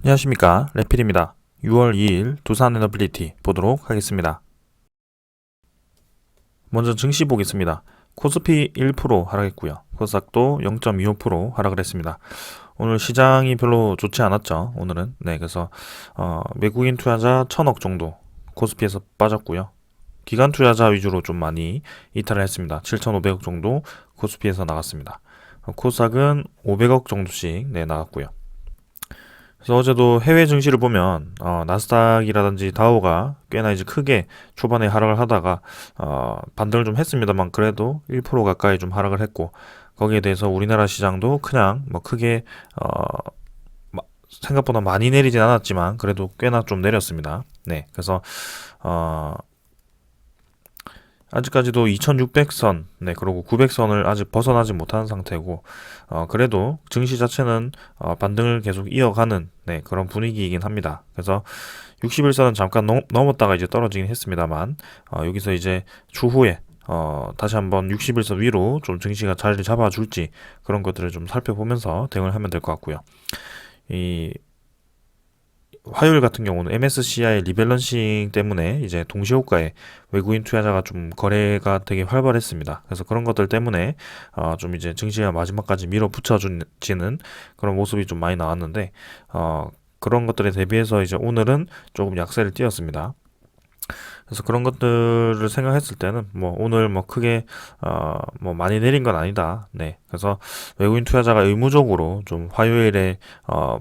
안녕하십니까, 레필입니다. 6월 2일 두산 에너빌리티 보도록 하겠습니다. 먼저 증시 보겠습니다. 코스피 1% 하락했고요. 코스닥도 0.25% 하락을 했습니다. 오늘 시장이 별로 좋지 않았죠. 오늘은. 그래서 외국인 투자자 1000억 정도 코스피에서 빠졌고요. 기관 투자자 위주로 좀 많이 이탈을 했습니다. 7,500억 정도 코스피에서 나갔습니다. 코스닥은 500억 정도씩 나갔고요. 그래서 어제도 해외 증시를 보면 나스닥이라든지 다우가 꽤나 이제 크게 초반에 하락을 하다가 반등을 좀 했습니다만 그래도 1% 가까이 좀 하락을 했고, 거기에 대해서 우리나라 시장도 그냥 뭐 크게 생각보다 많이 내리진 않았지만 그래도 꽤나 좀 내렸습니다. 그래서 아직까지도 2600선, 그리고 900선을 아직 벗어나지 못한 상태고, 그래도 증시 자체는 반등을 계속 이어가는 그런 분위기이긴 합니다. 그래서 61선은 잠깐 넘었다가 이제 떨어지긴 했습니다만, 여기서 이제 추후에 다시 한번 61선 위로 좀 증시가 자리를 잡아줄지 그런 것들을 좀 살펴보면서 대응을 하면 될 것 같고요. 이 화요일 같은 경우는 MSCI 리밸런싱 때문에 이제 동시호가에 외국인 투자자가 좀 거래가 되게 활발했습니다. 그래서 그런 것들 때문에 좀 이제 증시가 마지막까지 밀어붙여지는 그런 모습이 좀 많이 나왔는데, 그런 것들에 대비해서 이제 오늘은 조금 약세를 띄었습니다. 그래서 그런 것들을 생각했을 때는 뭐 오늘 뭐 크게 뭐 많이 내린 건 아니다. 그래서 외국인 투자자가 의무적으로 좀 화요일에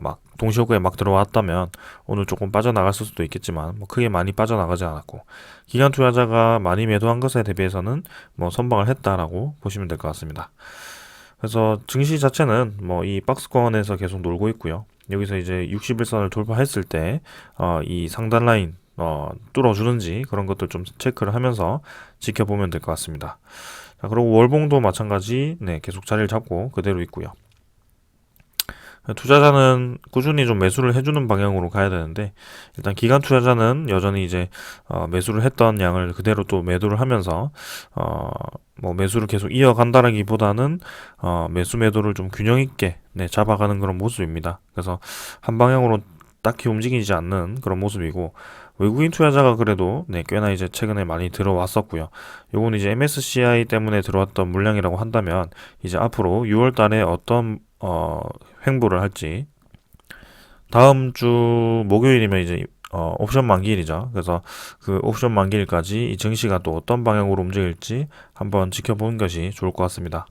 막 동시호가에 막 들어왔다면 오늘 조금 빠져나갔을 수도 있겠지만 뭐 크게 많이 빠져나가지 않았고, 기관 투자자가 많이 매도한 것에 대비해서는 뭐 선방을 했다라고 보시면 될 것 같습니다. 그래서 증시 자체는 뭐 이 박스권에서 계속 놀고 있고요. 여기서 이제 61선을 돌파했을 때 이 상단 라인 뚫어주는지 그런 것들 좀 체크를 하면서 지켜보면 될 것 같습니다. 자, 그리고 월봉도 마찬가지 계속 자리를 잡고 그대로 있고요. 투자자는 꾸준히 좀 매수를 해주는 방향으로 가야 되는데, 일단 기관 투자자는 여전히 이제 매수를 했던 양을 그대로 또 매도를 하면서 뭐 매수를 계속 이어간다라기보다는 매수 매도를 좀 균형 있게 잡아가는 그런 모습입니다. 그래서 한 방향으로 딱히 움직이지 않는 그런 모습이고, 외국인 투자자가 그래도 꽤나 이제 최근에 많이 들어왔었고요. 요건 이제 MSCI 때문에 들어왔던 물량이라고 한다면 이제 앞으로 6월 달에 어떤 횡보를 할지, 다음 주 목요일이면 이제 옵션 만기일이죠. 그래서 그 옵션 만기일까지 이 증시가 또 어떤 방향으로 움직일지 한번 지켜보는 것이 좋을 것 같습니다.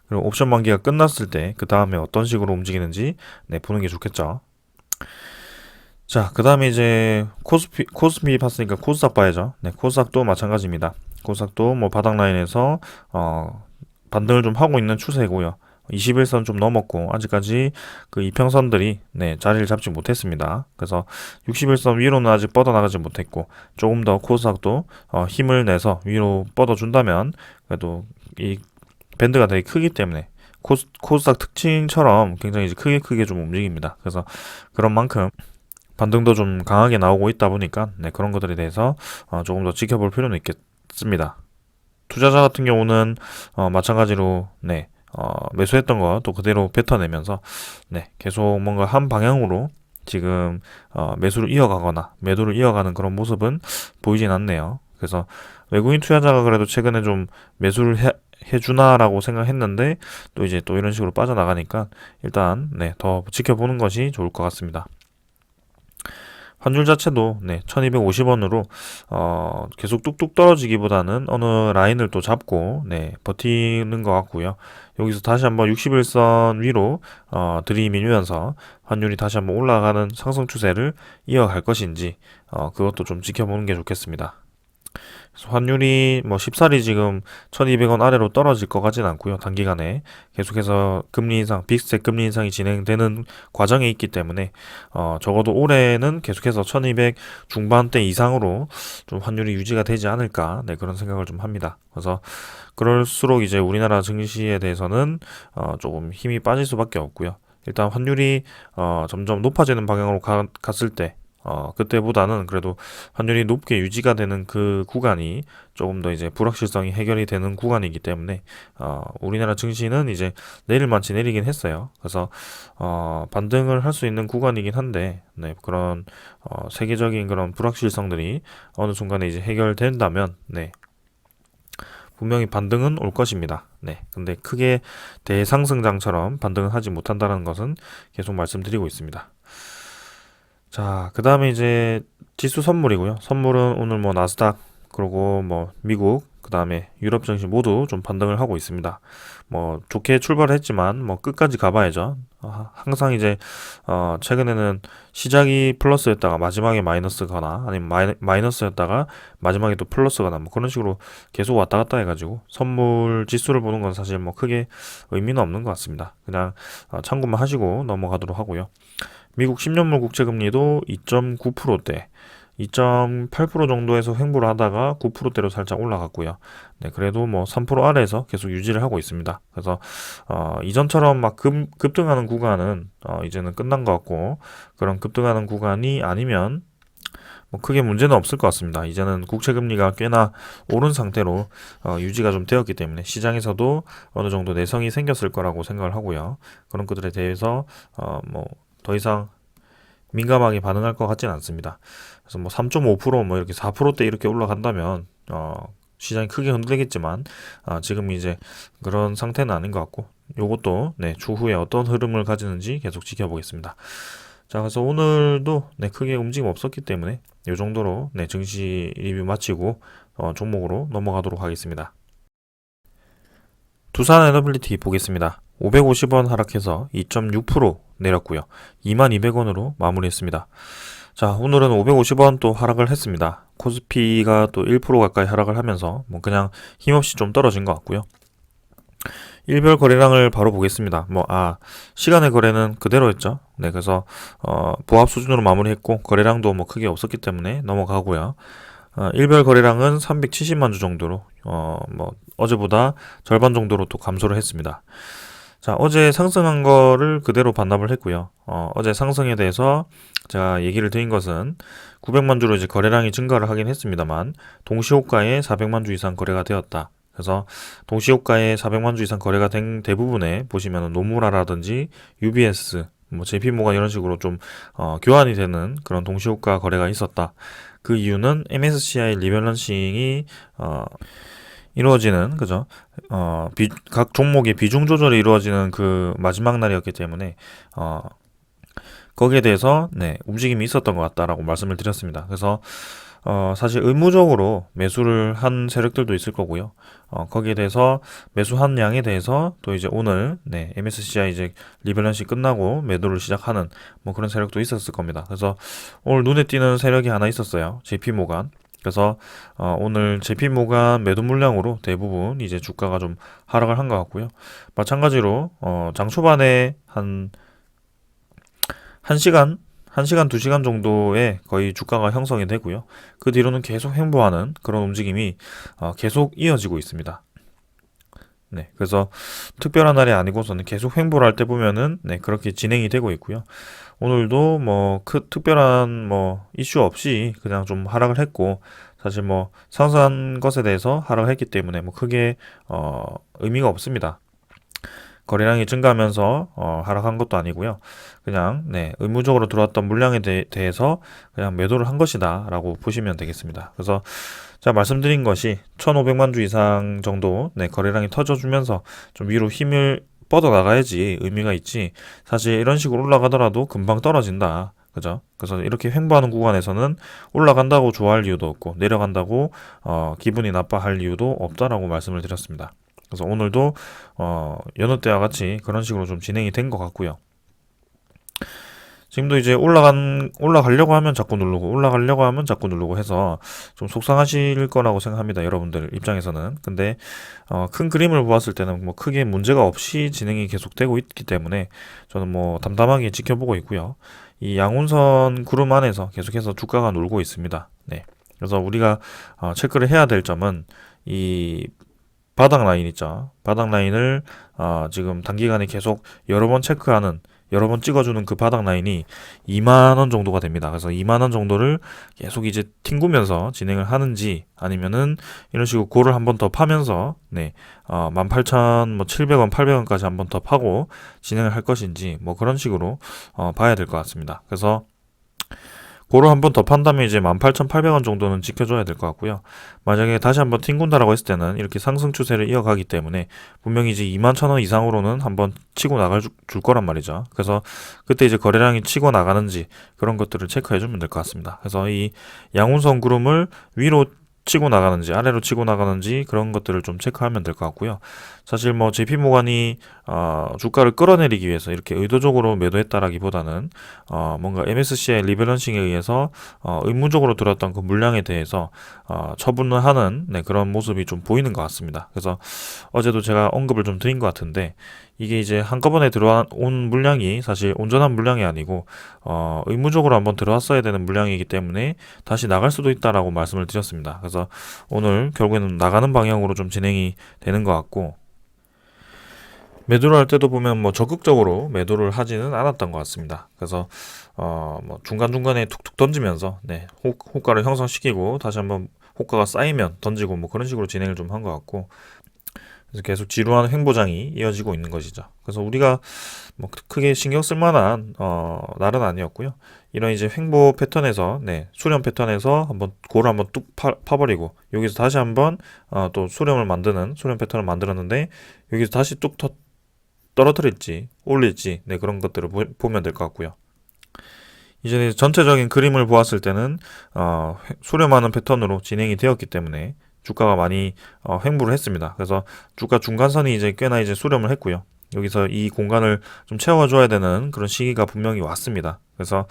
그리고 옵션 만기가 끝났을 때 그 다음에 어떤 식으로 움직이는지 보는 게 좋겠죠. 자, 그 다음에 이제 코스피 봤으니까 코스닥 봐야죠. 코스닥도 마찬가지입니다. 코스닥도 뭐 바닥 라인에서 반등을 좀 하고 있는 추세고요. 21선 좀 넘었고 아직까지 그 이평선들이 자리를 잡지 못했습니다. 그래서 61선 위로는 아직 뻗어나가지 못했고, 조금 더 코스닥도 힘을 내서 위로 뻗어준다면 그래도 이 밴드가 되게 크기 때문에 코스닥 특징처럼 굉장히 크게 좀 움직입니다. 그래서 그런 만큼 반등도 좀 강하게 나오고 있다 보니까 그런 것들에 대해서 조금 더 지켜볼 필요는 있겠습니다. 투자자 같은 경우는 마찬가지로 매수했던 거 또 그대로 뱉어내면서 계속 뭔가 한 방향으로 지금 매수를 이어가거나 매도를 이어가는 그런 모습은 보이진 않네요. 그래서 외국인 투자자가 그래도 최근에 좀 매수를 해주나라고 생각했는데 또 이제 또 이런 식으로 빠져나가니까 일단 더 지켜보는 것이 좋을 것 같습니다. 환율 자체도 1250원으로 계속 뚝뚝 떨어지기보다는 어느 라인을 또 잡고 버티는 것 같고요. 여기서 다시 한번 61선 위로 들이밀면서 환율이 다시 한번 올라가는 상승 추세를 이어갈 것인지 그것도 좀 지켜보는 게 좋겠습니다. 환율이 뭐 쉽사리 지금 1200원 아래로 떨어질 것 같진 않고요. 단기간에 계속해서 금리 인상, 빅스텝 금리 인상이 진행되는 과정에 있기 때문에 적어도 올해는 계속해서 1200 중반대 이상으로 좀 환율이 유지가 되지 않을까 그런 생각을 좀 합니다. 그래서 그럴수록 이제 우리나라 증시에 대해서는 조금 힘이 빠질 수밖에 없고요. 일단 환율이 점점 높아지는 방향으로 갔을 때 그때보다는 그래도 환율이 높게 유지가 되는 그 구간이 조금 더 이제 불확실성이 해결이 되는 구간이기 때문에 우리나라 증시는 이제 내릴만치 내리긴 했어요. 그래서 반등을 할 수 있는 구간이긴 한데 네, 그런 세계적인 그런 불확실성들이 어느 순간에 이제 해결된다면 네, 분명히 반등은 올 것입니다. 네. 근데 크게 대상승장처럼 반등을 하지 못한다는 것은 계속 말씀드리고 있습니다. 자, 그 다음에 이제 지수 선물이고요. 선물은 오늘 뭐 나스닥, 그리고 뭐 미국, 그 다음에 유럽 증시 모두 좀 반등을 하고 있습니다. 뭐 좋게 출발을 했지만 뭐 끝까지 가봐야죠. 항상 이제 최근에는 시작이 플러스였다가 마지막에 마이너스거나 아니면 마이너스였다가 마지막에 또 플러스거나 뭐 그런 식으로 계속 왔다 갔다 해가지고 선물 지수를 보는 건 사실 뭐 크게 의미는 없는 것 같습니다. 그냥 참고만 하시고 넘어가도록 하고요. 미국 10년물 국채금리도 2.9%대, 2.8% 정도에서 횡보를 하다가 9%대로 살짝 올라갔고요. 네, 그래도 뭐 3% 아래에서 계속 유지를 하고 있습니다. 그래서 이전처럼 막 급등하는 구간은 이제는 끝난 것 같고, 그런 급등하는 구간이 아니면 뭐 크게 문제는 없을 것 같습니다. 이제는 국채 금리가 꽤나 오른 상태로 유지가 좀 되었기 때문에 시장에서도 어느 정도 내성이 생겼을 거라고 생각을 하고요. 그런 것들에 대해서 뭐 더 이상 민감하게 반응할 것 같지는 않습니다. 그래서 뭐 3.5%뭐 이렇게 4%대 이렇게 올라간다면 시장이 크게 흔들리겠지만 지금 이제 그런 상태는 아닌 것 같고 요것도 네, 추후에 어떤 흐름을 가지는지 계속 지켜보겠습니다. 자, 그래서 오늘도 네, 크게 움직임 없었기 때문에 이 정도로 네, 증시 리뷰 마치고 종목으로 넘어가도록 하겠습니다. 두산 에너빌리티 보겠습니다. 550원 하락해서 2.6% 내렸고요. 2200원으로 마무리했습니다. 자, 오늘은 550원 또 하락을 했습니다. 코스피가 또 1% 가까이 하락을 하면서 뭐 그냥 힘없이 좀 떨어진 것 같고요. 일별 거래량을 바로 보겠습니다. 시간의 거래는 그대로였죠. 네, 그래서 보합 수준으로 마무리했고 거래량도 뭐 크게 없었기 때문에 넘어가고요. 일별 거래량은 370만 주 정도로 어제보다 절반 정도로 또 감소를 했습니다. 자, 어제 상승한 거를 그대로 반납을 했고요. 어제 상승에 대해서 제가 얘기를 드린 것은 900만 주로 이제 거래량이 증가를 하긴 했습니다만 동시호가에 400만 주 이상 거래가 되었다. 그래서 동시호가에 400만 주 이상 거래가 된 대부분에 보시면 노무라라든지 UBS, 뭐 JP모간 이런 식으로 좀 교환이 되는 그런 동시호가 거래가 있었다. 그 이유는 MSCI 리밸런싱이 이루어지는 그죠? 각 종목의 비중 조절이 이루어지는 그 마지막 날이었기 때문에 거기에 대해서 네, 움직임이 있었던 것 같다라고 말씀을 드렸습니다. 그래서 사실 의무적으로 매수를 한 세력들도 있을 거고요. 거기에 대해서 매수한 양에 대해서 또 이제 오늘 네, MSCI 이제 리밸런싱 끝나고 매도를 시작하는 뭐 그런 세력도 있었을 겁니다. 그래서 오늘 눈에 띄는 세력이 하나 있었어요. JP모간. 그래서 오늘 JP모간 매도 물량으로 대부분 이제 주가가 좀 하락을 한 것 같고요. 마찬가지로 장 초반에 한 1시간, 1시간, 2시간 정도에 거의 주가가 형성이 되고요. 그 뒤로는 계속 횡보하는 그런 움직임이 계속 이어지고 있습니다. 네, 그래서 특별한 날이 아니고서는 계속 횡보를 할 때 보면은 네, 그렇게 진행이 되고 있고요. 오늘도 뭐 특별한 뭐 이슈 없이 그냥 좀 하락을 했고 사실 뭐 상승한 것에 대해서 하락을 했기 때문에 뭐 크게 의미가 없습니다. 거래량이 증가하면서 하락한 것도 아니고요. 그냥 네, 의무적으로 들어왔던 물량에 대해서 그냥 매도를 한 것이다 라고 보시면 되겠습니다. 그래서 제가 말씀드린 것이 1500만 주 이상 정도 네, 거래량이 터져주면서 좀 위로 힘을 뻗어 나가야지 의미가 있지, 사실 이런 식으로 올라가더라도 금방 떨어진다. 그죠? 그래서 이렇게 횡보하는 구간에서는 올라간다고 좋아할 이유도 없고 내려간다고 기분이 나빠할 이유도 없다라고 말씀을 드렸습니다. 그래서 오늘도 여느 때와 같이 그런 식으로 좀 진행이 된 것 같고요. 지금도 이제 올라가려고 하면 자꾸 누르고 올라가려고 하면 자꾸 누르고 해서 좀 속상하실 거라고 생각합니다. 여러분들 입장에서는. 근데 큰 그림을 보았을 때는 뭐 크게 문제가 없이 진행이 계속되고 있기 때문에 저는 뭐 담담하게 지켜보고 있고요. 이 양운선 구름 안에서 계속해서 주가가 놀고 있습니다. 네. 그래서 우리가 체크를 해야 될 점은 이 바닥 라인 있죠. 바닥 라인을 지금 단기간에 계속 여러 번 체크하는 여러 번 찍어주는 그 바닥 라인이 2만 원 정도가 됩니다. 그래서 2만 원 정도를 계속 이제 튕구면서 진행을 하는지 아니면은 이런 식으로 고를 한 번 더 파면서 18,700원, 800원까지 한 번 더 파고 진행을 할 것인지 뭐 그런 식으로 봐야 될 것 같습니다. 그래서 고를 한 번 더 판다면 이제 18,800원 정도는 지켜줘야 될 것 같고요. 만약에 다시 한번 튕군다라고 했을 때는 이렇게 상승 추세를 이어가기 때문에 분명히 이제 21,000원 이상으로는 한번 치고 나갈 줄 거란 말이죠. 그래서 그때 이제 거래량이 치고 나가는지 그런 것들을 체크해주면 될 것 같습니다. 그래서 이 양운선 구름을 위로 치고 나가는지 아래로 치고 나가는지 그런 것들을 좀 체크하면 될 것 같고요. 사실 뭐 JP모간이 주가를 끌어내리기 위해서 이렇게 의도적으로 매도했다라기보다는 뭔가 MSCI 리밸런싱에 의해서 의무적으로 들어왔던 그 물량에 대해서 처분을 하는 그런 모습이 좀 보이는 것 같습니다. 그래서 어제도 제가 언급을 좀 드린 것 같은데 이게 이제 한꺼번에 들어온 물량이 사실 온전한 물량이 아니고 의무적으로 한번 들어왔어야 되는 물량이기 때문에 다시 나갈 수도 있다라고 말씀을 드렸습니다. 그래서 오늘 결국에는 나가는 방향으로 좀 진행이 되는 것 같고 매도를 할 때도 보면 뭐 적극적으로 매도를 하지는 않았던 것 같습니다. 그래서 뭐 중간중간에 툭툭 던지면서 호가를 형성시키고 다시 한번 호가가 쌓이면 던지고 뭐 그런 식으로 진행을 좀 한 것 같고 그래서 계속 지루한 횡보장이 이어지고 있는 것이죠. 그래서 우리가 뭐 크게 신경 쓸 만한 날은 아니었고요. 이런 이제 횡보 패턴에서 수렴 패턴에서 한번 고를 한번 뚝 파버리고 여기서 다시 한번 또 수렴을 만드는 수렴 패턴을 만들었는데 여기서 다시 뚝 떨어뜨릴지 올릴지 그런 것들을 보면 될 것 같고요. 이제 전체적인 그림을 보았을 때는 수렴하는 패턴으로 진행이 되었기 때문에 주가가 많이 횡보를 했습니다. 그래서 주가 중간선이 이제 꽤나 이제 수렴을 했고요. 여기서 이 공간을 좀 채워줘야 되는 그런 시기가 분명히 왔습니다. 그래서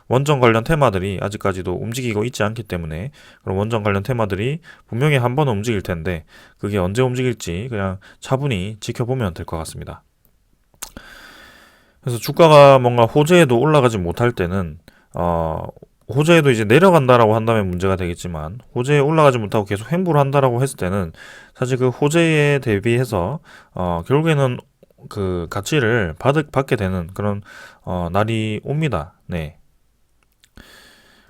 원전 관련 테마들이 아직까지도 움직이고 있지 않기 때문에 그런 원전 관련 테마들이 분명히 한 번은 움직일 텐데 그게 언제 움직일지 그냥 차분히 지켜보면 될 것 같습니다. 그래서 주가가 뭔가 호재에도 올라가지 못할 때는 호재에도 이제 내려간다라고 한다면 문제가 되겠지만 호재에 올라가지 못하고 계속 횡보를 한다라고 했을 때는 사실 그 호재에 대비해서 결국에는 그 가치를 받게 되는 그런 날이 옵니다. 네.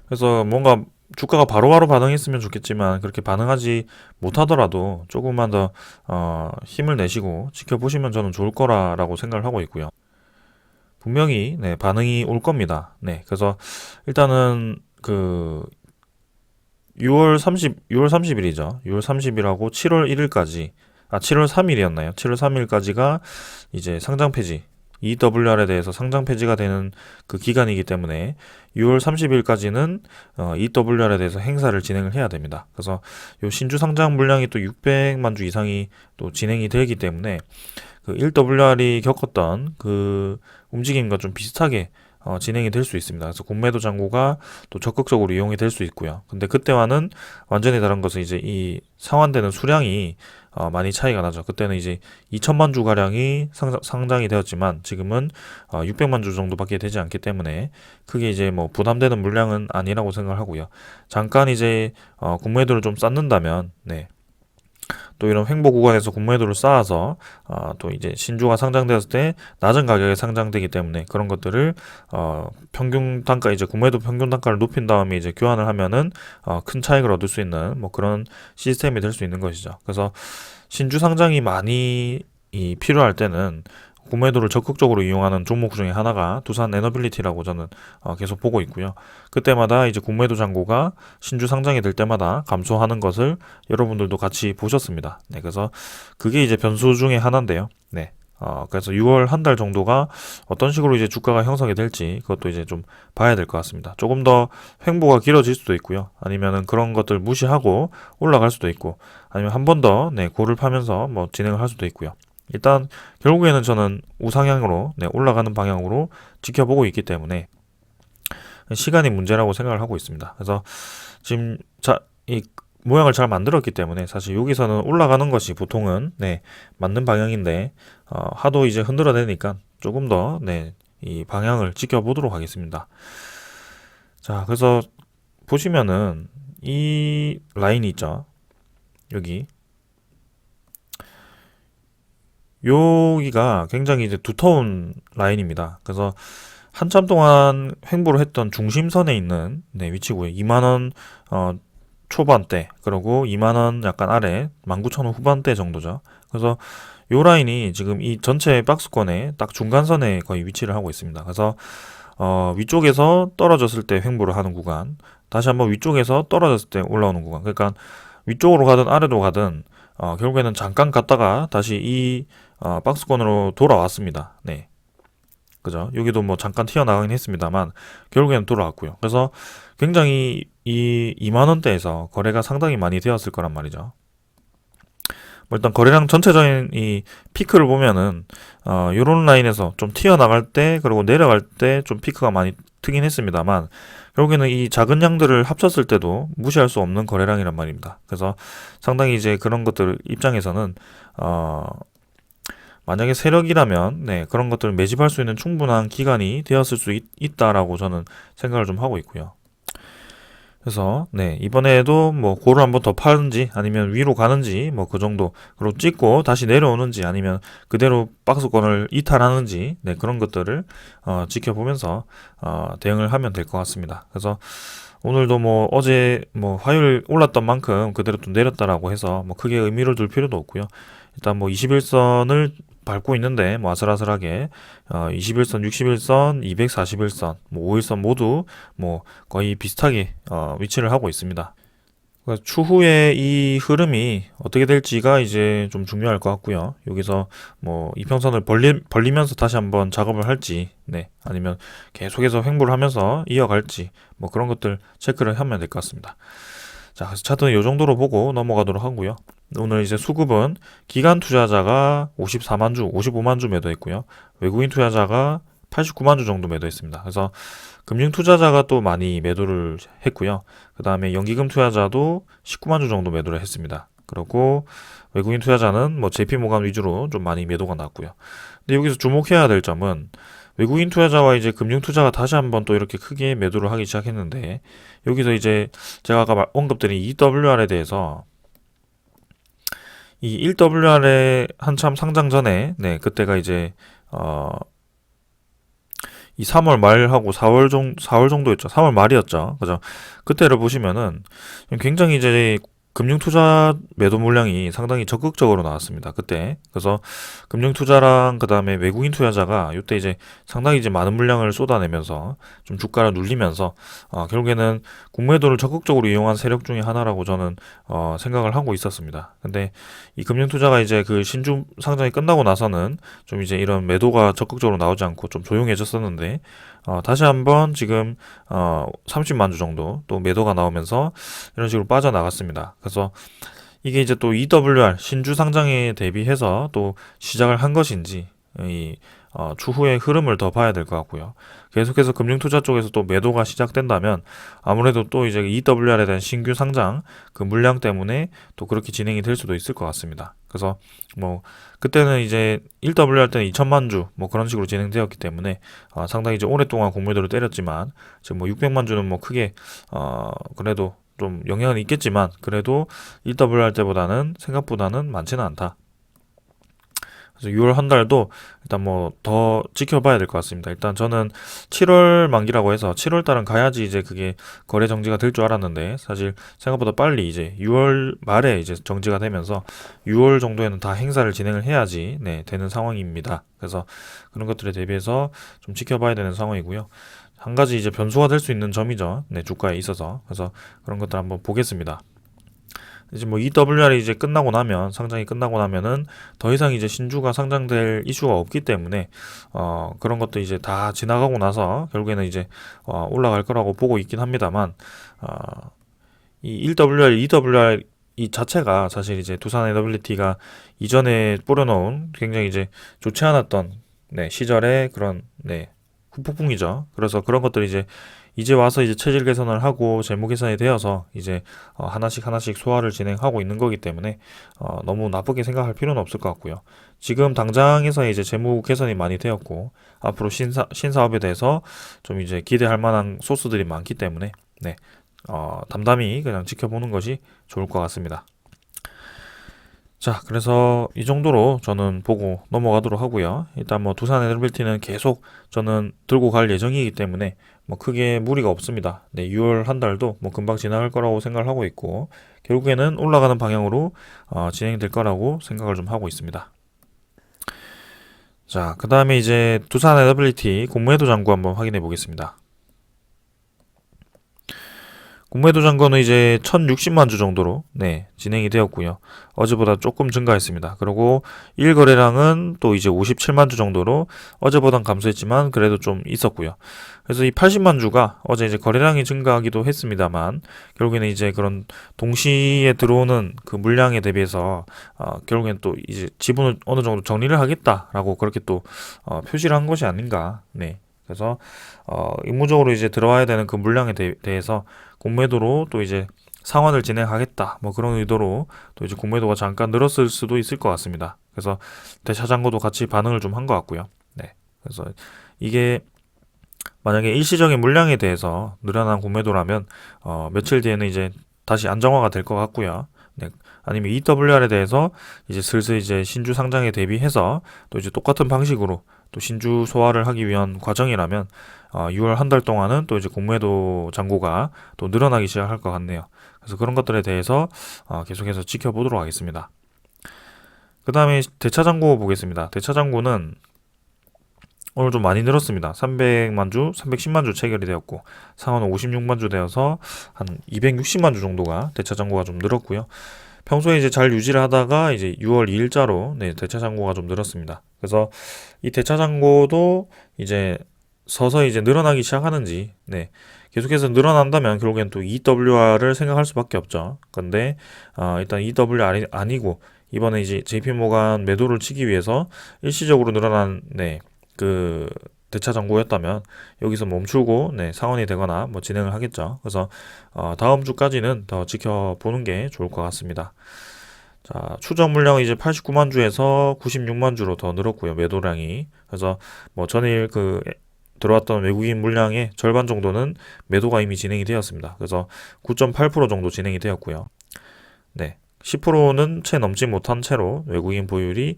그래서 뭔가 주가가 바로바로 반응했으면 좋겠지만 그렇게 반응하지 못하더라도 조금만 더 힘을 내시고 지켜보시면 저는 좋을 거라고 생각을 하고 있고요. 분명히 반응이 올 겁니다. 그래서 일단은 그 6월 30일이죠. 6월 30일하고 7월 1일까지 7월 3일이었나요? 7월 3일까지가 이제 상장 폐지 EWR에 대해서 상장 폐지가 되는 그 기간이기 때문에 6월 30일까지는 EWR에 대해서 행사를 진행을 해야 됩니다. 그래서 요 신주 상장 물량이 또 600만 주 이상이 또 진행이 되기 때문에 그 1WR이 겪었던 그 움직임과 좀 비슷하게 진행이 될 수 있습니다. 그래서 공매도 잔고가 또 적극적으로 이용이 될 수 있고요. 근데 그때와는 완전히 다른 것은 이제 이 상환되는 수량이 많이 차이가 나죠. 그때는 이제 2천만 주 가량이 상장이 되었지만 지금은 600만 주 정도밖에 되지 않기 때문에 크게 이제 뭐 부담되는 물량은 아니라고 생각을 하고요. 잠깐 이제 공매도를 좀 쌓는다면 또 이런 횡보 구간에서 공매도를 쌓아서 또 이제 신주가 상장되었을 때 낮은 가격에 상장되기 때문에 그런 것들을 평균 단가 이제 공매도 평균 단가를 높인 다음에 이제 교환을 하면은 큰 차익을 얻을 수 있는 뭐 그런 시스템이 될 수 있는 것이죠. 그래서 신주 상장이 많이 필요할 때는 공매도를 적극적으로 이용하는 종목 중에 하나가 두산 에너빌리티라고 저는 계속 보고 있고요. 그때마다 이제 공매도 잔고가 신주 상장이 될 때마다 감소하는 것을 여러분들도 같이 보셨습니다. 그래서 그게 이제 변수 중에 하나인데요. 그래서 6월 한 달 정도가 어떤 식으로 이제 주가가 형성이 될지 그것도 이제 좀 봐야 될 것 같습니다. 조금 더 횡보가 길어질 수도 있고요. 아니면은 그런 것들 무시하고 올라갈 수도 있고, 아니면 한 번 더 고를 파면서 뭐 진행을 할 수도 있고요. 일단 결국에는 저는 우상향으로 올라가는 방향으로 지켜보고 있기 때문에 시간이 문제라고 생각을 하고 있습니다. 그래서 지금 이 모양을 잘 만들었기 때문에 사실 여기서는 올라가는 것이 보통은 맞는 방향인데 하도 이제 흔들어내니까 조금 더 이 방향을 지켜보도록 하겠습니다. 자, 그래서 보시면은 이 라인이 있죠. 여기 여기가 굉장히 이제 두터운 라인입니다. 그래서 한참 동안 횡보를 했던 중심선에 있는 네, 위치고요. 2만원 초반대, 그리고 2만원 약간 아래 19,000원 후반대 정도죠. 그래서 요 라인이 지금 이 전체 박스권의 딱 중간선에 거의 위치를 하고 있습니다. 그래서 위쪽에서 떨어졌을 때 횡보를 하는 구간, 다시 한번 위쪽에서 떨어졌을 때 올라오는 구간. 그러니까 위쪽으로 가든 아래로 가든 결국에는 잠깐 갔다가 다시 이 박스권으로 돌아왔습니다. 네. 그죠? 여기도 뭐 잠깐 튀어나가긴 했습니다만 결국에는 돌아왔고요. 그래서 굉장히 이 2만 원대에서 거래가 상당히 많이 되었을 거란 말이죠. 뭐 일단 거래량 전체적인 이 피크를 보면은 요런 라인에서 좀 튀어나갈 때 그리고 내려갈 때 좀 피크가 많이 트긴 했습니다만 결국에는 이 작은 양들을 합쳤을 때도 무시할 수 없는 거래량이란 말입니다. 그래서 상당히 이제 그런 것들 입장에서는 만약에 세력이라면 네, 그런 것들을 매집할 수 있는 충분한 기간이 되었을 수 있다라고 저는 생각을 좀 하고 있고요. 그래서 네, 이번에도 뭐 고를 한번 더 파는지 아니면 위로 가는지 뭐 그 정도, 그리고 찍고 다시 내려오는지 아니면 그대로 박스권을 이탈하는지 네, 그런 것들을 지켜보면서 대응을 하면 될 것 같습니다. 그래서 오늘도 뭐 어제 뭐 화요일 올랐던 만큼 그대로 좀 내렸다라고 해서 뭐 크게 의미를 둘 필요도 없고요. 일단 뭐 21선을 밟고 있는데 뭐 아슬아슬하게 21선, 61선, 241선, 뭐 5일선 모두 뭐 거의 비슷하게 위치를 하고 있습니다. 그러니까 추후에 이 흐름이 어떻게 될지가 이제 좀 중요할 것 같고요. 여기서 뭐 이평선을 벌리면서 다시 한번 작업을 할지, 네, 아니면 계속해서 횡보를 하면서 이어갈지, 뭐 그런 것들 체크를 하면 될 것 같습니다. 자, 그래서 차트는 이 정도로 보고 넘어가도록 하고요. 오늘 이제 수급은 기관 투자자가 54만 주, 55만 주 매도했고요. 외국인 투자자가 89만 주 정도 매도했습니다. 그래서 금융 투자자가 또 많이 매도를 했고요. 그 다음에 연기금 투자자도 19만 주 정도 매도를 했습니다. 그리고 외국인 투자자는 뭐 JP모간 위주로 좀 많이 매도가 났고요. 근데 여기서 주목해야 될 점은 외국인 투자자와 이제 금융 투자가 다시 한번 또 이렇게 크게 매도를 하기 시작했는데, 여기서 이제 제가 아까 언급드린 EWR에 대해서 이 1WR의 한참 상장 전에 네, 그때가 이제 이 3월 말하고 4월 정도였죠. 3월 말이었죠. 그죠? 그때를 보시면은 굉장히 이제 금융 투자 매도 물량이 상당히 적극적으로 나왔습니다. 그때. 그래서 금융 투자랑 그다음에 외국인 투자자가 이때 이제 상당히 이제 많은 물량을 쏟아내면서 좀 주가를 눌리면서 결국에는 공매도를 적극적으로 이용한 세력 중에 하나라고 저는 생각을 하고 있었습니다. 근데 이 금융 투자가 이제 그 신주 상장이 끝나고 나서는 좀 이제 이런 매도가 적극적으로 나오지 않고 좀 조용해졌었는데 다시 한번 지금 30만 주 정도 또 매도가 나오면서 이런 식으로 빠져나갔습니다. 그래서 이게 이제 또 EWR 신주 상장에 대비해서 또 시작을 한 것인지 이 추후의 흐름을 더 봐야 될 것 같고요. 계속해서 금융투자 쪽에서 또 매도가 시작된다면 아무래도 또 이제 EWR에 대한 신규 상장 그 물량 때문에 또 그렇게 진행이 될 수도 있을 것 같습니다. 그래서 뭐 그때는 이제 1WR 때는 2천만 주 뭐 그런 식으로 진행되었기 때문에 상당히 이제 오랫동안 공매도를 때렸지만 지금 뭐 600만 주는 뭐 크게 그래도 좀 영향은 있겠지만 그래도 1WR 때보다는 생각보다는 많지는 않다. 그래서 6월 한 달도 일단 뭐 더 지켜봐야 될 것 같습니다. 일단 저는 7월 만기라고 해서 7월 달은 가야지 이제 그게 거래 정지가 될 줄 알았는데 사실 생각보다 빨리 이제 6월 말에 이제 정지가 되면서 6월 정도에는 다 행사를 진행을 해야지 네, 되는 상황입니다. 그래서 그런 것들에 대비해서 좀 지켜봐야 되는 상황이고요. 한 가지 이제 변수가 될 수 있는 점이죠. 네, 주가에 있어서. 그래서 그런 것들 한번 보겠습니다. 이제 뭐 EWR이 이제 끝나고 나면 상장이 끝나고 나면은 더 이상 이제 신주가 상장될 이슈가 없기 때문에 그런 것도 이제 다 지나가고 나서 결국에는 이제 올라갈 거라고 보고 있긴 합니다만 이 1WR, 2WR 이 자체가 사실 이제 두산 에너빌리티가 이전에 뿌려놓은 굉장히 이제 좋지 않았던 네, 시절의 그런 네, 후폭풍이죠. 그래서 그런 것들이 이제 와서 이제 체질 개선을 하고 재무 개선이 되어서 이제 하나씩 하나씩 소화를 진행하고 있는 거기 때문에 너무 나쁘게 생각할 필요는 없을 것 같고요. 지금 당장에서 이제 재무 개선이 많이 되었고 앞으로 신사업에 대해서 좀 이제 기대할 만한 소스들이 많기 때문에 네, 담담히 그냥 지켜보는 것이 좋을 것 같습니다. 자, 그래서 이 정도로 저는 보고 넘어가도록 하고요. 일단 뭐 두산 에너빌티는 계속 저는 들고 갈 예정이기 때문에 뭐 크게 무리가 없습니다. 네, 6월 한 달도 뭐 금방 지나갈 거라고 생각을 하고 있고 결국에는 올라가는 방향으로 진행될 거라고 생각을 좀 하고 있습니다. 자, 그 다음에 이제 두산 에너빌리티 공매도 잔고 한번 확인해 보겠습니다. 공매도 잔고는 이제 1060만 주 정도로 진행이 되었고요. 어제보다 조금 증가했습니다. 그리고 1거래량은 또 이제 57만 주 정도로 어제보단 감소했지만 그래도 좀 있었고요. 그래서 이 80만 주가 어제 이제 거래량이 증가하기도 했습니다만 결국에는 이제 그런 동시에 들어오는 그 물량에 대비해서 결국엔 또 이제 지분을 어느 정도 정리를 하겠다라고 그렇게 또 표시를 한 것이 아닌가. 네. 그래서 임무적으로 이제 들어와야 되는 그 물량에 대해서 공매도로 또 이제 상환을 진행하겠다 뭐 그런 의도로 또 이제 공매도가 잠깐 늘었을 수도 있을 것 같습니다. 그래서 대차장고도 같이 반응을 좀 한 것 같고요. 네, 그래서 이게 만약에 일시적인 물량에 대해서 늘어난 공매도라면 며칠 뒤에는 이제 다시 안정화가 될 것 같고요. 네, 아니면 EWR에 대해서 이제 슬슬 이제 신주 상장에 대비해서 또 이제 똑같은 방식으로 또 신주 소화를 하기 위한 과정이라면 6월 한 달 동안은 또 이제 공매도 잔고가 또 늘어나기 시작할 것 같네요. 그래서 그런 것들에 대해서 계속해서 지켜보도록 하겠습니다. 그 다음에 대차 잔고 보겠습니다. 대차 잔고는 오늘 좀 많이 늘었습니다. 300만 주, 310만 주 체결이 되었고 상한은 56만 주 되어서 한 260만 주 정도가 대차 잔고가 좀 늘었고요. 평소에 이제 잘 유지를 하다가 이제 6월 2일자로 대차 잔고가 좀 늘었습니다. 그래서 이 대차 잔고도 이제 서서히 이제 늘어나기 시작하는지 계속해서 늘어난다면 결국엔 또 EWR을 생각할 수밖에 없죠. 근데 일단 EWR 아니고 이번에 이제 JP모간 매도를 치기 위해서 일시적으로 늘어난 그 대차 잔고였다면 여기서 멈추고 상환이 되거나 뭐 진행을 하겠죠. 그래서 다음 주까지는 더 지켜보는 게 좋을 것 같습니다. 자, 추정 물량은 이제 89만 주에서 96만 주로 더 늘었고요. 매도량이. 그래서 뭐 전일 그 들어왔던 외국인 물량의 절반 정도는 매도가 이미 진행이 되었습니다. 그래서 9.8% 정도 진행이 되었고요. 10%는 채 넘지 못한 채로 외국인 보율이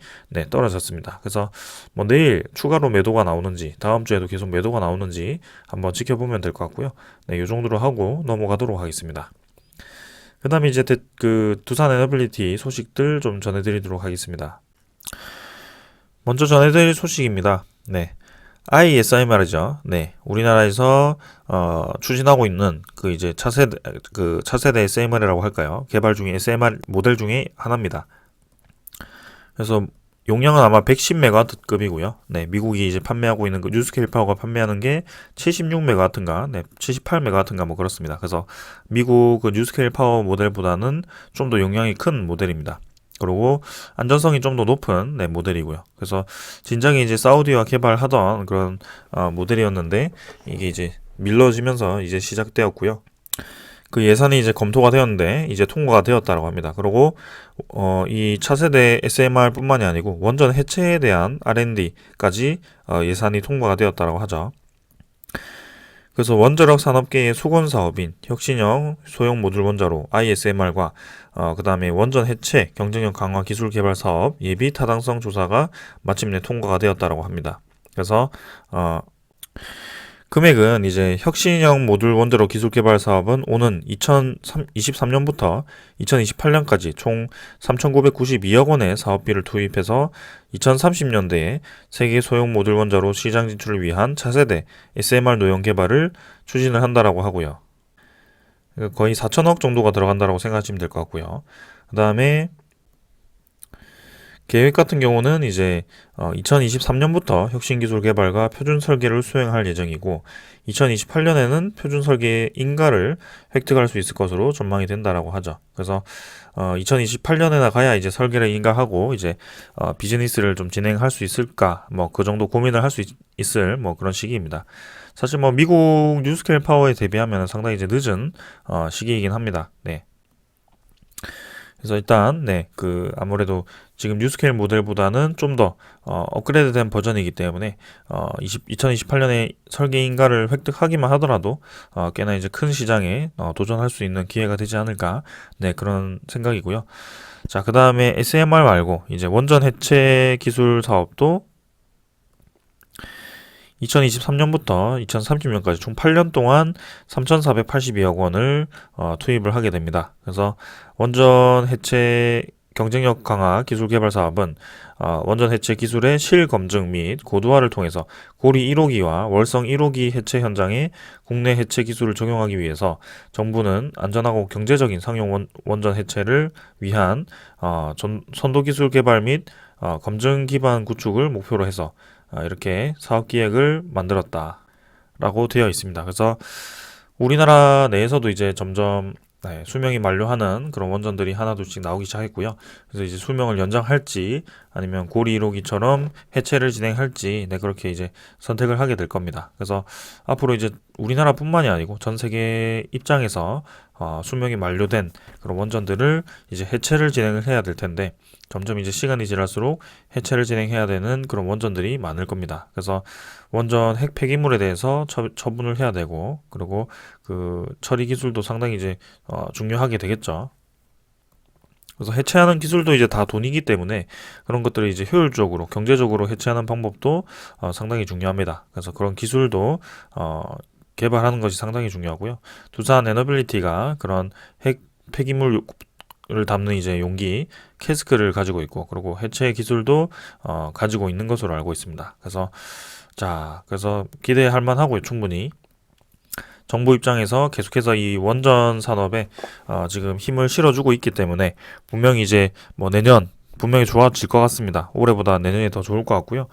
떨어졌습니다. 그래서 뭐 내일 추가로 매도가 나오는지 다음 주에도 계속 매도가 나오는지 한번 지켜보면 될 것 같고요. 이 정도로 하고 넘어가도록 하겠습니다. 그 다음에 이제 그 두산 에너빌리티 소식들 좀 전해드리도록 하겠습니다. 먼저 전해드릴 소식입니다. ISMR이죠. 우리나라에서 추진하고 있는 그 이제 차세대 SMR이라고 할까요? 개발 중에 SMR 모델 중에 하나입니다. 그래서 용량은 아마 110메가와트급이고요. 미국이 이제 판매하고 있는 그 뉴스케일 파워가 판매하는 게 76메가와트인가, 78메가와트인가 뭐 그렇습니다. 그래서 미국 그 뉴스케일 파워 모델보다는 좀 더 용량이 큰 모델입니다. 그리고 안전성이 좀 더 높은 모델이고요. 그래서 진작에 이제 사우디와 개발하던 그런 모델이었는데 이게 이제 미뤄지면서 이제 시작되었고요. 그 예산이 이제 검토가 되었는데 이제 통과가 되었다고 합니다. 그리고 이 차세대 SMR뿐만이 아니고 원전 해체에 대한 R&D까지 예산이 통과가 되었다고 하죠. 그래서 원자력 산업계의 수건 사업인 혁신형 소형 모듈 원자로 ISMR과 그 다음에 원전 해체 경쟁력 강화 기술 개발 사업 예비 타당성 조사가 마침내 통과가 되었다고 합니다. 그래서 금액은 이제 혁신형 모듈 원자로 기술 개발 사업은 오는 2023년부터 2028년까지 총 3,992억 원의 사업비를 투입해서 2030년대에 세계 소형 모듈 원자로 시장 진출을 위한 차세대 SMR 노형 개발을 추진을 한다라고 하고요. 거의 4천억 정도가 들어간다라고 생각하시면 될 것 같고요. 그 다음에 계획 같은 경우는 이제 2023년부터 혁신기술 개발과 표준 설계를 수행할 예정이고 2028년에는 표준 설계 인가를 획득할 수 있을 것으로 전망이 된다라고 하죠. 그래서 2028년에나 가야 이제 설계를 인가하고 이제 비즈니스를 좀 진행할 수 있을까 뭐 그 정도 고민을 할 수 있을 뭐 그런 시기입니다. 사실 뭐 미국 뉴스케일 파워에 대비하면 상당히 이제 늦은 시기이긴 합니다. 그래서 일단 그 아무래도 지금 뉴스케일 모델보다는 좀 더 업그레이드된 버전이기 때문에 2028년에 설계 인가를 획득하기만 하더라도 꽤나 이제 큰 시장에 도전할 수 있는 기회가 되지 않을까 그런 생각이고요. 자, 그 다음에 SMR 말고 이제 원전 해체 기술 사업도 2023년부터 2030년까지 총 8년 동안 3,482억 원을 투입을 하게 됩니다. 그래서 원전 해체 경쟁력 강화 기술 개발 사업은 원전 해체 기술의 실검증 및 고도화를 통해서 고리 1호기와 월성 1호기 해체 현장에 국내 해체 기술을 적용하기 위해서 정부는 안전하고 경제적인 상용 원전 해체를 위한 선도 기술 개발 및 검증 기반 구축을 목표로 해서 이렇게 사업 기획을 만들었다라고 되어 있습니다. 그래서 우리나라 내에서도 이제 점점 수명이 만료하는 그런 원전들이 하나둘씩 나오기 시작했고요. 그래서 이제 수명을 연장할지 아니면 고리 1호기처럼 해체를 진행할지 그렇게 이제 선택을 하게 될 겁니다. 그래서 앞으로 이제 우리나라뿐만이 아니고 전 세계 입장에서 수명이 만료된 그런 원전들을 이제 해체를 진행을 해야 될 텐데 점점 이제 시간이 지날수록 해체를 진행해야 되는 그런 원전들이 많을 겁니다. 그래서 원전 핵 폐기물에 대해서 처분을 해야 되고 그리고 그 처리 기술도 상당히 이제 중요하게 되겠죠. 그래서 해체하는 기술도 이제 다 돈이기 때문에 그런 것들을 이제 효율적으로 경제적으로 해체하는 방법도 상당히 중요합니다. 그래서 그런 기술도 개발하는 것이 상당히 중요하고요. 두산 에너빌리티가 그런 핵 폐기물을 담는 이제 용기 캐스크를 가지고 있고 그리고 해체 기술도 가지고 있는 것으로 알고 있습니다. 그래서 기대할 만하고요, 충분히. 정부 입장에서 계속해서 이 원전 산업에 지금 힘을 실어주고 있기 때문에 분명히 이제 뭐 내년 분명히 좋아질 것 같습니다. 올해보다 내년이 더 좋을 것 같고요.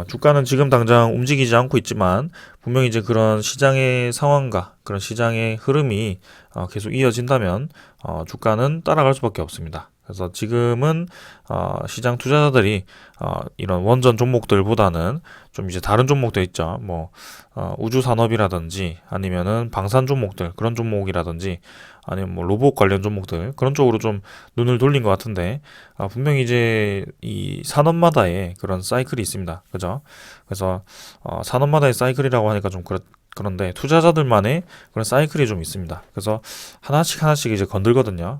주가는 지금 당장 움직이지 않고 있지만 분명히 이제 그런 시장의 상황과 그런 시장의 흐름이 계속 이어진다면 주가는 따라갈 수밖에 없습니다. 그래서 지금은 시장 투자자들이 이런 원전 종목들보다는 좀 이제 다른 종목들 있죠. 뭐 우주 산업이라든지 아니면은 방산 종목들 그런 종목이라든지 아니면 뭐 로봇 관련 종목들 그런 쪽으로 좀 눈을 돌린 것 같은데 분명히 이제 이 산업마다의 그런 사이클이 있습니다. 그죠? 그래서 산업마다의 사이클이라고 하니까 좀 그런데 투자자들만의 그런 사이클이 좀 있습니다. 그래서 하나씩 이제 건들거든요.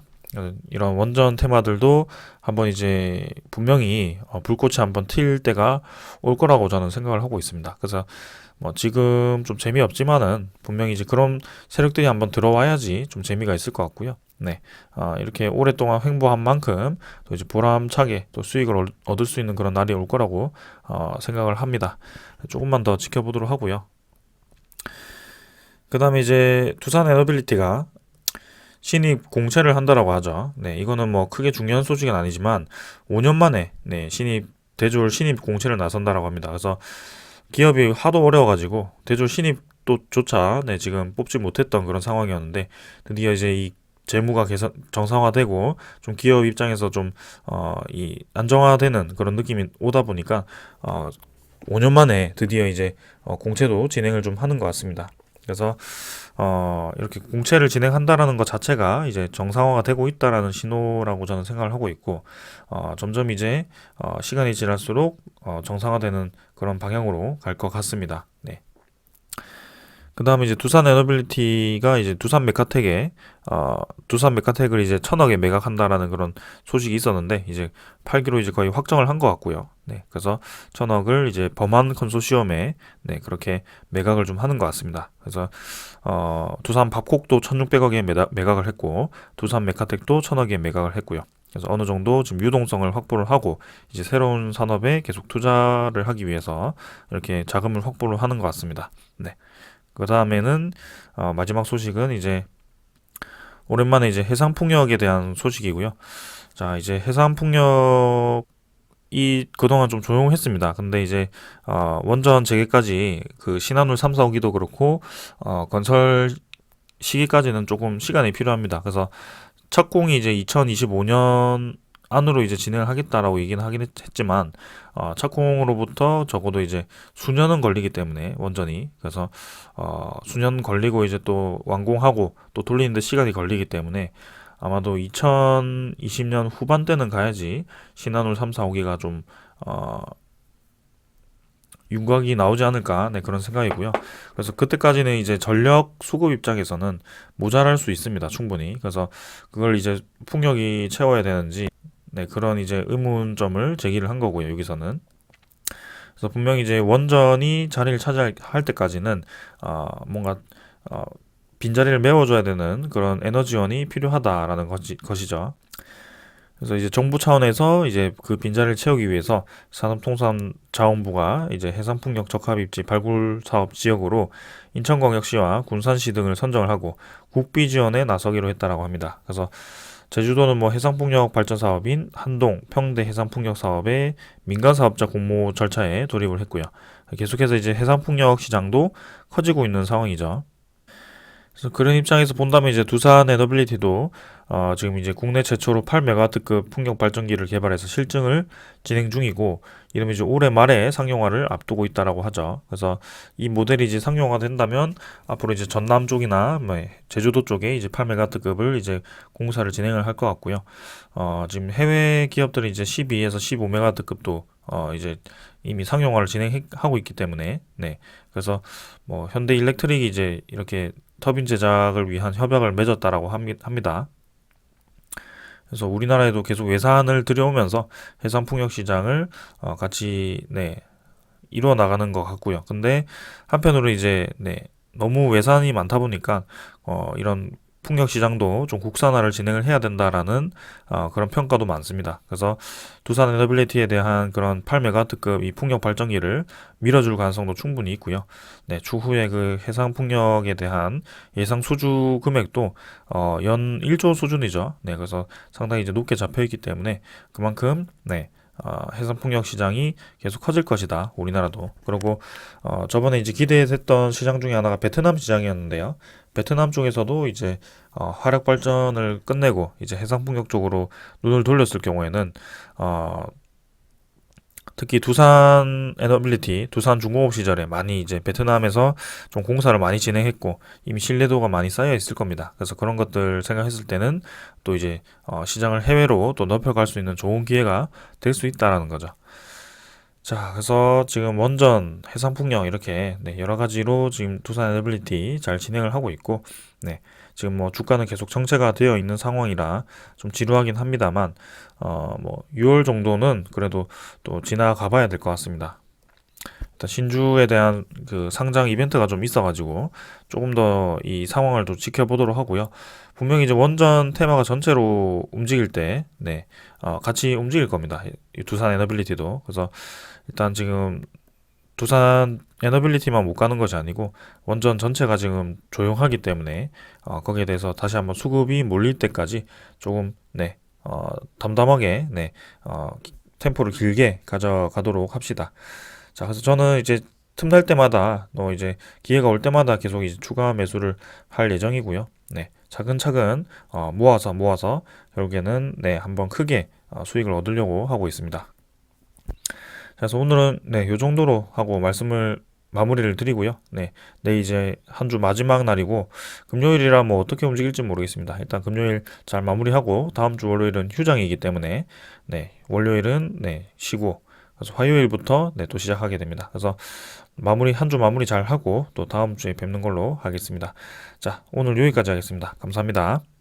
이런 원전 테마들도 한번 이제 분명히 불꽃이 한번 튈 때가 올 거라고 저는 생각을 하고 있습니다. 그래서 뭐 지금 좀 재미없지만은 분명히 이제 그런 세력들이 한번 들어와야지 좀 재미가 있을 것 같고요. 네, 이렇게 오랫동안 횡보한 만큼 또 이제 보람차게 또 수익을 얻을 수 있는 그런 날이 올 거라고 생각을 합니다. 조금만 더 지켜보도록 하고요. 그 다음에 이제 두산 에너빌리티가 신입 공채를 한다라고 하죠. 네, 이거는 뭐 크게 중요한 소식은 아니지만 5년 만에 대졸 신입 공채를 나선다라고 합니다. 그래서 기업이 하도 어려워가지고 대졸 신입조차 지금 뽑지 못했던 그런 상황이었는데 드디어 이제 이 재무가 정상화되고 좀 기업 입장에서 좀 이 안정화되는 그런 느낌이 오다 보니까 5년 만에 드디어 이제 공채도 진행을 좀 하는 것 같습니다. 그래서 이렇게 공채를 진행한다라는 것 자체가 이제 정상화가 되고 있다라는 신호라고 저는 생각을 하고 있고 점점 이제 시간이 지날수록 정상화되는 그런 방향으로 갈 것 같습니다. 네. 그 다음에 이제 두산 에너빌리티가 이제 두산 메카텍을 이제 1,000억에 매각한다라는 그런 소식이 있었는데 이제 팔기로 이제 거의 확정을 한 것 같고요. 네, 그래서 1,000억을 이제 범한 컨소시엄에 그렇게 매각을 좀 하는 것 같습니다. 그래서 두산 밥콕도 1,600억에 매각을 했고 두산 메카텍도 1,000억에 매각을 했고요. 그래서 어느 정도 지금 유동성을 확보를 하고 이제 새로운 산업에 계속 투자를 하기 위해서 이렇게 자금을 확보를 하는 것 같습니다. 네. 그 다음에는 마지막 소식은 이제 오랜만에 이제 해상풍력에 대한 소식이고요. 자, 이제 해상풍력이 그동안 좀 조용했습니다. 근데 이제 원전 재개까지 그 신한울 3, 4호기도 그렇고 건설 시기까지는 조금 시간이 필요합니다. 그래서 착공이 이제 2025년 안으로 이제 진행을 하겠다라고 얘기는 하긴 했지만 착공으로부터 적어도 이제 수년은 걸리기 때문에 원전이 그래서 수년 걸리고 이제 또 완공하고 또 돌리는데 시간이 걸리기 때문에 아마도 2020년 후반때는 가야지 신한울 3, 4호기가 좀 윤곽이 나오지 않을까 그런 생각이고요. 그래서 그때까지는 이제 전력 수급 입장에서는 모자랄 수 있습니다. 충분히. 그래서 그걸 이제 풍력이 채워야 되는지 네, 그런 이제 의문점을 제기를 한 거고요, 여기서는. 그래서 분명히 이제 원전이 자리를 차지할 때까지는 뭔가 어, 빈자리를 메워줘야 되는 그런 에너지원이 필요하다라는 것이죠. 그래서 이제 정부 차원에서 이제 그 빈자리를 채우기 위해서 산업통상자원부가 이제 해상풍력 적합입지 발굴 사업 지역으로 인천광역시와 군산시 등을 선정을 하고 국비 지원에 나서기로 했다라고 합니다. 그래서 제주도는 뭐 해상풍력 발전 사업인 한동, 평대 해상풍력 사업의 민간 사업자 공모 절차에 돌입을 했고요. 계속해서 이제 해상풍력 시장도 커지고 있는 상황이죠. 그래서 그런 입장에서 본다면 이제 두산 에너빌리티도 지금 이제 국내 최초로 8메가와트급 풍력 발전기를 개발해서 실증을 진행 중이고 이러면 이제 올해 말에 상용화를 앞두고 있다라고 하죠. 그래서 이 모델이 이제 상용화된다면 앞으로 이제 전남 쪽이나 뭐 제주도 쪽에 이제 8메가와트급을 이제 공사를 진행을 할 것 같고요. 지금 해외 기업들이 이제 12에서 15메가와트급도 이제 이미 상용화를 진행하고 있기 때문에 네. 그래서 뭐 현대 일렉트릭이 이제 이렇게 터빈 제작을 위한 협약을 맺었다라고 합니다. 그래서 우리나라에도 계속 예산을 들여오면서 해상 풍력 시장을 같이 네, 이루어 나가는 것 같고요. 근데 한편으로 이제 네, 너무 예산이 많다 보니까 이런 풍력 시장도 좀 국산화를 진행을 해야 된다라는 그런 평가도 많습니다. 그래서 두산 에너빌리티에 대한 그런 8메가와트급 이 풍력 발전기를 밀어줄 가능성도 충분히 있고요. 네, 추후에 그 해상 풍력에 대한 예상 수주 금액도 연 1조 수준이죠. 네, 그래서 상당히 이제 높게 잡혀 있기 때문에 그만큼 네, 해상풍력 시장이 계속 커질 것이다. 우리나라도. 그리고 저번에 이제 기대했던 시장 중에 하나가 베트남 시장이었는데요. 베트남 쪽에서도 이제 화력 발전을 끝내고 이제 해상풍력 쪽으로 눈을 돌렸을 경우에는 특히 두산 에너빌리티, 두산 중공업 시절에 많이 이제 베트남에서 좀 공사를 많이 진행했고 이미 신뢰도가 많이 쌓여 있을 겁니다. 그래서 그런 것들 생각했을 때는 또 이제 시장을 해외로 또 넓혀갈 수 있는 좋은 기회가 될 수 있다라는 거죠. 자, 그래서 지금 원전, 해상풍력 이렇게 네, 여러 가지로 지금 두산 에너빌리티 잘 진행을 하고 있고, 네, 지금 뭐 주가는 계속 정체가 되어 있는 상황이라 좀 지루하긴 합니다만, 뭐 6월 정도는 그래도 또 지나가 봐야 될 것 같습니다. 일단 신주에 대한 그 상장 이벤트가 좀 있어가지고 조금 더 이 상황을 또 지켜보도록 하고요. 분명히 이제 원전 테마가 전체로 움직일 때, 네, 같이 움직일 겁니다. 이 두산 에너빌리티도. 그래서 일단 지금 두산 에너빌리티만 못 가는 것이 아니고 원전 전체가 지금 조용하기 때문에 거기에 대해서 다시 한번 수급이 몰릴 때까지 조금 네, 담담하게 네, 템포를 길게 가져가도록 합시다. 자, 그래서 저는 이제 틈날 때마다 이제 기회가 올 때마다 계속 이제 추가 매수를 할 예정이고요. 네, 차근차근 모아서 결국에는 네, 한번 크게 수익을 얻으려고 하고 있습니다. 그래서 오늘은 네, 요 정도로 하고 말씀을 마무리를 드리고요. 네, 네 이제 한 주 마지막 날이고 금요일이라 뭐 어떻게 움직일지 모르겠습니다. 일단 금요일 잘 마무리하고 다음 주 월요일은 휴장이기 때문에 네, 월요일은 네, 쉬고 그래서 화요일부터 네, 또 시작하게 됩니다. 그래서 한 주 마무리 잘 하고 또 다음 주에 뵙는 걸로 하겠습니다. 자, 오늘 여기까지 하겠습니다. 감사합니다.